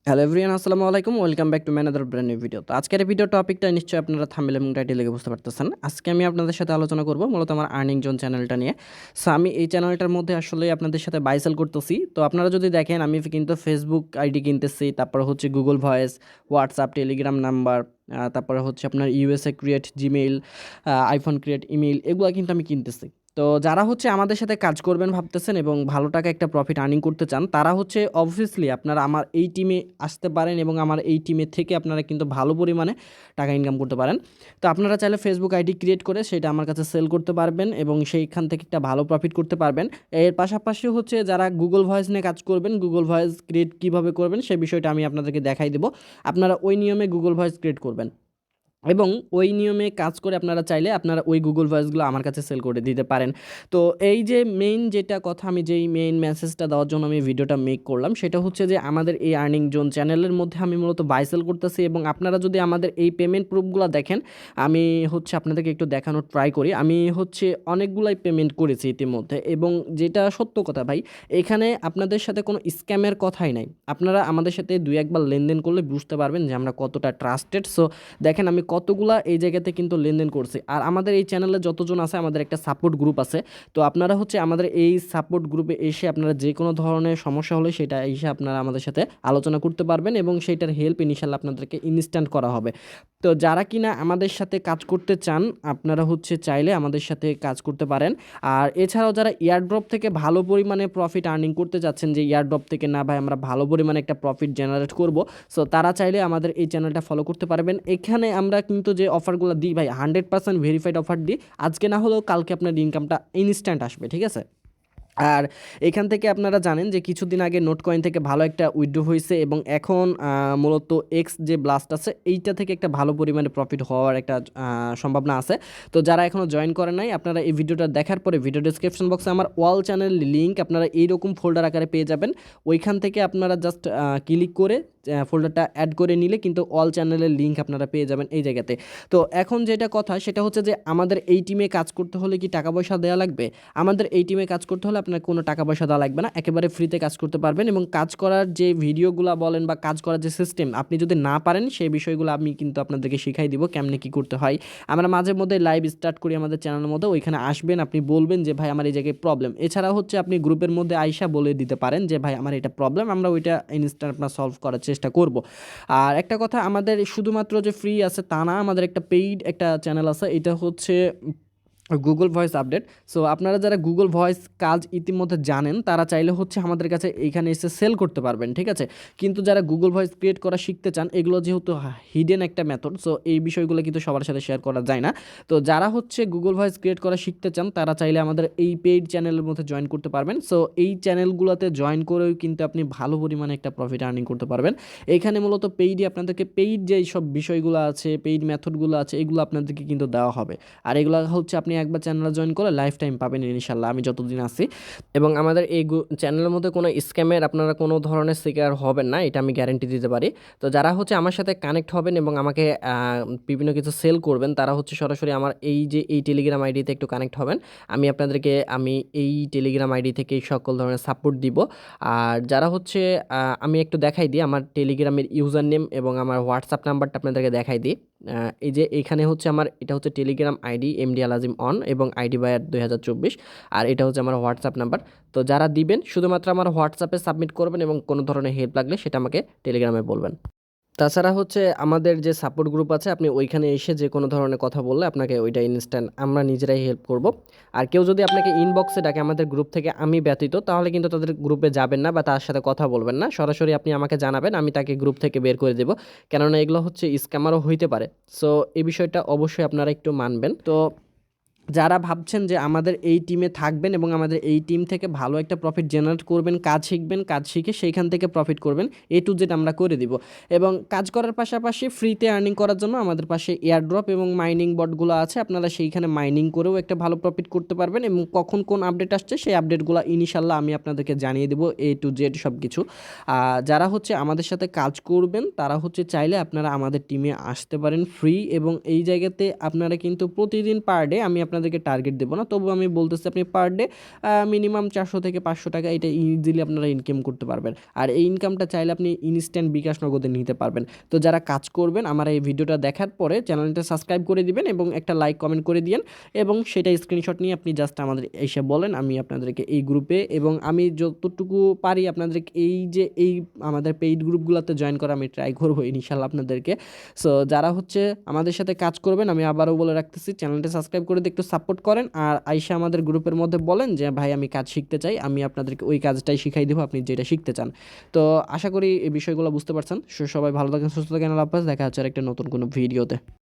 Hello everyone, আসসালামু আলাইকুম। Welcome back to my another brand new video. তো আজকের এই ভিডিও টপিকটা নিশ্চয়ই আপনারা থাম্বনেল এবং টাইটেল দেখে বুঝতে পারতেছেন। আজকে আমি আপনাদের সাথে আলোচনা করব মূলত আমার আর্নিং জোন চ্যানেলটা নিয়ে। সো আমি এই চ্যানেলটার মধ্যে আসলে আপনাদের সাথে বাই সেল করতেছি। তো আপনারা যদি দেখেন, আমি কিন্তু ফেসবুক আইডি কিনতেছি, তারপর হচ্ছে Google voice, WhatsApp, Telegram number, তারপরে হচ্ছে আপনার USA create Gmail, iPhone create email, এগুলো কিন্তু আমি কিনতেছি। তো যারা হচ্ছে আমাদের সাথে কাজ করবেন ভাবতেছেন এবং ভালো টাকা একটা প্রফিট আর্নিং করতে চান, তারা হচ্ছে অবভিয়াসলি আপনারা আমার এই টিমে আসতে পারেন এবং আমার এই টিমে থেকে আপনারা কিন্তু ভালো পরিমাণে টাকা ইনকাম করতে পারেন। তো আপনারা চাইলে ফেসবুক আইডি ক্রিয়েট করে সেটা আমার কাছে সেল করতে পারবেন এবং সেইখান থেকে একটা ভালো প্রফিট করতে পারবেন। এর পাশাপাশি হচ্ছে যারা গুগল ভয়েস নিয়ে কাজ করবেন, গুগল ভয়েস ক্রিয়েট কীভাবে করবেন সেই বিষয়টা আমি আপনাদেরকে দেখাই দেবো। আপনারা ওই নিয়মে গুগল ভয়েস ক্রিয়েট করবেন এবং ওই নিয়মে কাজ করে আপনারা চাইলে আপনারা ওই গুগল ভয়েসগুলো আমার কাছে সেল করে দিতে পারেন। তো এই যে মেইন যেটা কথা, আমি যেই মেইন মেসেজটা দেওয়ার জন্য আমি ভিডিওটা মেক করলাম, সেটা হচ্ছে যে আমাদের এই আর্নিং জোন চ্যানেলের মধ্যে আমি মূলত বাই সেল করতেছি এবং আপনারা যদি আমাদের এই পেমেন্ট প্রুফগুলো দেখেন, আমি হচ্ছে আপনাদেরকে একটু দেখানোর ট্রাই করি। আমি হচ্ছে অনেকগুলাই পেমেন্ট করেছি ইতিমধ্যে এবং যেটা সত্য কথা ভাই, এখানে আপনাদের সাথে কোনো স্ক্যামের কথাই নাই। আপনারা আমাদের সাথে দুই একবার লেনদেন করলে বুঝতে পারবেন যে আমরা কতটা ট্রাস্টেড। সো দেখেন আমি কতগুলা এই জায়গাতে কিন্তু লেনদেন করছি। আর আমাদের এই চ্যানেলে যতজন আছে, আমাদের একটা সাপোর্ট গ্রুপ আছে। তো আপনারা হচ্ছে আমাদের এই সাপোর্ট গ্রুপে এসে আপনারা যে কোনো ধরনের সমস্যা হলে সেটা এসে আপনারা আমাদের সাথে আলোচনা করতে পারবেন এবং সেইটার হেল্প ইনশাল্লাহ আপনাদেরকে ইনস্ট্যান্ট করা হবে। তো যারা কিনা আমাদের সাথে কাজ করতে চান, আপনারা হচ্ছে চাইলে আমাদের সাথে কাজ করতে পারেন। আর এছাড়াও যারা এয়ারড্রপ থেকে ভালো পরিমাণে প্রফিট আর্নিং করতে চাচ্ছেন, যে এয়ারড্রপ থেকে না ভাই আমরা ভালো পরিমাণে একটা প্রফিট জেনারেট করব, সো তারা চাইলে আমাদের এই চ্যানেলটা ফলো করতে পারবেন। এখানে আমরা কিন্তু যে অফারগুলো দিই ভাই, 100% ভেরিফাইড অফার দিই। আজকে না হলেও কালকে আপনার ইনকামটা ইনস্ট্যান্ট আসবে, ঠিক আছে? আর এখান থেকে আপনারা জানেন যে কিছুদিন আগে নোট কয়েন থেকে ভালো একটা উইথড্র হয়েছে এবং এখন মূলত এক্স যে ব্লাস্ট আছে এইটা থেকে একটা ভালো পরিমাণে প্রফিট হওয়ার একটা সম্ভাবনা আছে। তো যারা এখনও জয়েন করে নাই, আপনারা এই ভিডিওটা দেখার পরে ভিডিও ডিসক্রিপশন বক্সে আমার ওয়াল চ্যানেল লিঙ্ক আপনারা এইরকম ফোল্ডার আকারে পেয়ে যাবেন। ওইখান থেকে আপনারা জাস্ট ক্লিক করে ফোল্ডারটা অ্যাড করে নিলে কিন্তু অল চ্যানেলের লিঙ্ক আপনারা পেয়ে যাবেন এই জায়গাতে। তো এখন যেটা কথা সেটা হচ্ছে যে আমাদের এই টিমে কাজ করতে হলে কি টাকা পয়সা দেওয়া লাগবে? আমাদের এই টিমে কাজ করতে হলে আপনার কোনো টাকা পয়সা দেওয়া লাগবে না, একেবারে ফ্রিতে কাজ করতে পারবেন এবং কাজ করার যে ভিডিওগুলো বলেন বা কাজ করার যে সিস্টেম, আপনি যদি না পারেন সেই বিষয়গুলো আমি কিন্তু আপনাদেরকে শিখাই দিব কেমনে কী করতে হয়। আমরা মাঝে মধ্যে লাইভ স্টার্ট করি আমাদের চ্যানেলের মধ্যে, ওইখানে আসবেন, আপনি বলবেন যে ভাই আমার এই জায়গায় প্রবলেম। এছাড়াও হচ্ছে আপনি গ্রুপের মধ্যে আইসা বলে দিতে পারেন যে ভাই আমার এটা প্রবলেম, আমরা ওইটা ইনস্ট্যান্ট আপনার সলভ করার চেষ্টা করব। আর একটা কথা, আমাদের শুধুমাত্র যে ফ্রি আছে তা না, আমাদের একটা পেইড একটা চ্যানেল আছে, এটা হচ্ছে গুগল ভয়েস আপডেট। সো আপনারা যারা গুগল ভয়েস কাজ ইতিমধ্যে জানেন, তারা চাইলে হচ্ছে আমাদের কাছে এইখানে এসে সেল করতে পারবেন, ঠিক আছে? কিন্তু যারা গুগল ভয়েস ক্রিয়েট করা শিখতে চান, এগুলো যেহেতু হিডেন একটা মেথড, সো এই বিষয়গুলো কিন্তু সবার সাথে শেয়ার করা যায় না। তো যারা হচ্ছে গুগল ভয়েস ক্রিয়েট করা শিখতে চান, তারা চাইলে আমাদের এই পেইড চ্যানেলের মধ্যে জয়েন করতে পারবেন। সো এই চ্যানেলগুলোতে জয়েন করেও কিন্তু আপনি ভালো পরিমাণে একটা প্রফিট আর্নিং করতে পারবেন। এখানে মূলত পেইডই আপনাদেরকে পেইড যেই সব বিষয়গুলো আছে, পেইড মেথডগুলো আছে, এগুলো আপনাদেরকে কিন্তু দেওয়া হবে। আর এগুলো হচ্ছে আপনি একবার চ্যানেলে জয়েন করে লাইফ টাইম পাবেন ইনশাল্লাহ, আমি যতদিন আছি। এবং আমাদের এই চ্যানেলের মধ্যে কোনো স্ক্যামের আপনারা কোনো ধরনের শিকার হবেন না, এটা আমি গ্যারেন্টি দিতে পারি। তো যারা হচ্ছে আমার সাথে কানেক্ট হবেন এবং আমাকে বিভিন্ন কিছু সেল করবেন, তারা হচ্ছে সরাসরি আমার এই যে এই টেলিগ্রাম আইডিতে একটু কানেক্ট হবেন। আমি এই টেলিগ্রাম আইডি থেকে সকল ধরনের সাপোর্ট দিব। আর যারা হচ্ছে আমি একটু দেখাই দিই আমার টেলিগ্রামের ইউজার নেম এবং আমার হোয়াটসঅ্যাপ নাম্বারটা আপনাদেরকে দেখাই দিই। এই যে এখানে হচ্ছে আমার, এটা হচ্ছে টেলিগ্রাম আইডি এমডি আলাজিম অন এবং আইডি বায়ার 2024, আর এটা হচ্ছে আমার হোয়াটসঅ্যাপ নাম্বার। তো যারা দিবেন শুধুমাত্র আমার হোয়াটসঅ্যাপে সাবমিট করবেন এবং কোনো ধরনের হেল্প লাগলে সেটা আমাকে টেলিগ্রামে বলবেন। তাছাড়া হচ্ছে আমাদের যে সাপোর্ট গ্রুপ আছে, আপনি ওইখানে এসে যে কোনো ধরনের কথা বললে আপনাকে ওইটা ইনস্ট্যান্ট আমরা নিজেরাই হেল্প করব। আর কেউ যদি আপনাকে ইনবক্সে ডাকে আমাদের গ্রুপ থেকে আমি ব্যতীত, তাহলে কিন্তু তাদের গ্রুপে যাবেন না বা তার সাথে কথা বলবেন না, সরাসরি আপনি আমাকে জানাবেন, আমি তাকে গ্রুপ থেকে বের করে দেবো। কেননা এগুলো হচ্ছে স্ক্যামারও হইতে পারে। সো এই বিষয়টা অবশ্যই আপনারা একটু মানবেন। তো যারা ভাবছেন যে আমাদের এই টিমে থাকবেন এবং আমাদের এই টিম থেকে ভালো একটা প্রফিট জেনারেট করবেন, কাজ শিখবেন, কাজ শিখে সেইখান থেকে প্রফিট করবেন, এ টু জেড আমরা করে দিব। এবং কাজ করার পাশাপাশি ফ্রিতে আর্নিং করার জন্য আমাদের পাশে এয়ারড্রপ এবং মাইনিং বটগুলো আছে, আপনারা সেইখানে মাইনিং করেও একটা ভালো প্রফিট করতে পারবেন এবং কখন কোন আপডেট আসছে সেই আপডেটগুলো ইনশাল্লাহ আমি আপনাদেরকে জানিয়ে দেবো, এ টু জেড সব কিছু। যারা হচ্ছে আমাদের সাথে কাজ করবেন, তারা হচ্ছে চাইলে আপনারা আমাদের টিমে আসতে পারেন ফ্রি, এবং এই জায়গাতে আপনারা কিন্তু প্রতিদিন পার ডে আমি আপনাদেরকে টার্গেট দেবো না, তবু আমি বলতেছি আপনি পার ডে মিনিমাম 400 থেকে 500 টাকা এটা ইজিলি আপনারা ইনকাম করতে পারবেন। আর এই ইনকামটা চাইলে আপনি ইনস্ট্যান্ট বিকাশ নগদে নিতে পারবেন। তো যারা কাজ করবেন আমার এই ভিডিওটা দেখার পরে চ্যানেলটা সাবস্ক্রাইব করে দিবেন এবং একটা লাইক কমেন্ট করে দিয়েন, এবং সেটা স্ক্রিনশট নিয়ে আপনি জাস্ট আমাদের এসে বলেন, আমি আপনাদেরকে এই গ্রুপে এবং আমি যতটুকু পারি আপনাদেরকে এই আমাদের পেইড গ্রুপগুলোতে জয়েন করা আমি ট্রাই করবো ইনশাল্লাহ আপনাদেরকে। সো যারা হচ্ছে আমাদের সাথে কাজ করবেন, আমি আবারও বলে রাখতেছি চ্যানেলটা সাবস্ক্রাইব করে দিয়ে একটু সাপোর্ট করেন, আর আইসা আমাদের গ্রুপের মধ্যে বলেন যে ভাই আমি কাজ শিখতে চাই, আমি আপনাদেরকে ওই কাজটাই শিখাই দেবো আপনি যেটা শিখতে চান। তো আশা করি এই বিষয়গুলো বুঝতে পারছেন। সবাই ভালো থাকেন, সুস্থ থাকেন, আল্লাহ হাফেজ, দেখা হচ্ছে আর একটা নতুন কোনো ভিডিওতে।